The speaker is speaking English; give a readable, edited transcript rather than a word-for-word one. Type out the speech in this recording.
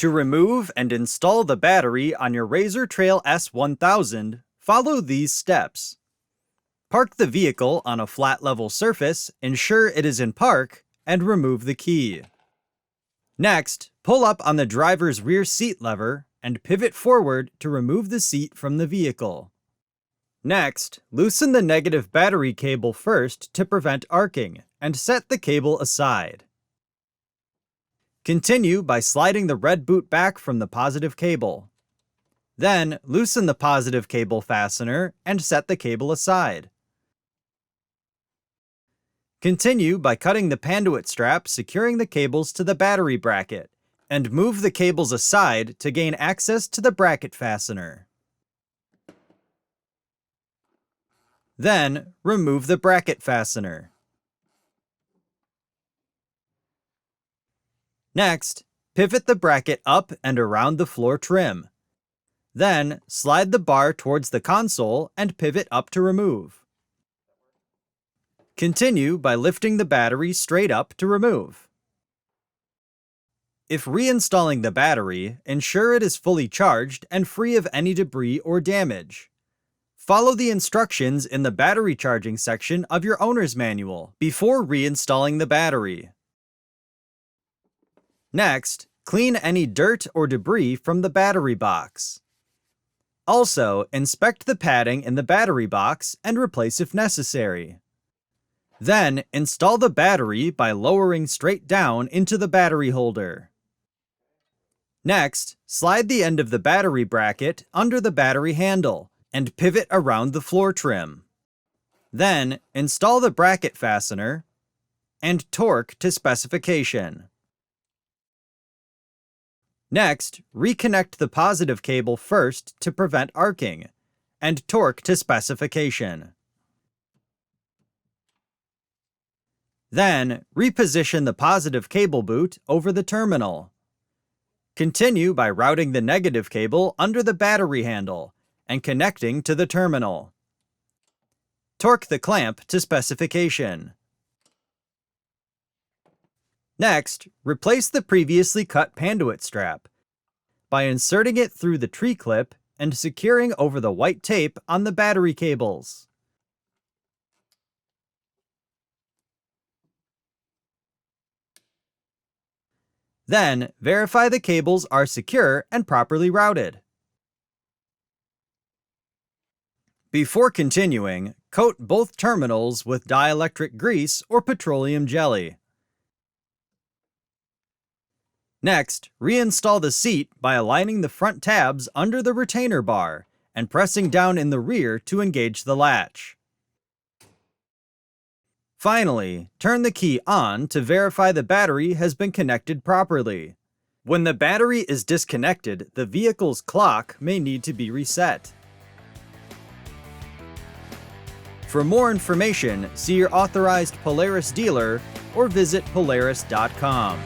To remove and install the battery on your Razor Trail S1000, follow these steps. Park the vehicle on a flat level surface, ensure it is in park, and remove the key. Next, pull up on the driver's rear seat lever and pivot forward to remove the seat from the vehicle. Next, loosen the negative battery cable first to prevent arcing, and set the cable aside. Continue by sliding the red boot back from the positive cable. Then, loosen the positive cable fastener and set the cable aside. Continue by cutting the panduit strap securing the cables to the battery bracket, and move the cables aside to gain access to the bracket fastener. Then, remove the bracket fastener. Next, pivot the bracket up and around the floor trim. Then, slide the bar towards the console and pivot up to remove. Continue by lifting the battery straight up to remove. If reinstalling the battery, ensure it is fully charged and free of any debris or damage. Follow the instructions in the battery charging section of your owner's manual before reinstalling the battery. Next, clean any dirt or debris from the battery box. Also, inspect the padding in the battery box and replace if necessary. Then, install the battery by lowering straight down into the battery holder. Next, slide the end of the battery bracket under the battery handle and pivot around the floor trim. Then, install the bracket fastener and torque to specification. Next, reconnect the positive cable first to prevent arcing, and torque to specification. Then, reposition the positive cable boot over the terminal. Continue by routing the negative cable under the battery handle and connecting to the terminal. Torque the clamp to specification. Next, replace the previously cut panduit strap by inserting it through the tree clip and securing over the white tape on the battery cables. Then, verify the cables are secure and properly routed. Before continuing, coat both terminals with dielectric grease or petroleum jelly. Next, reinstall the seat by aligning the front tabs under the retainer bar and pressing down in the rear to engage the latch. Finally, turn the key on to verify the battery has been connected properly. When the battery is disconnected, the vehicle's clock may need to be reset. For more information, see your authorized Polaris dealer or visit Polaris.com.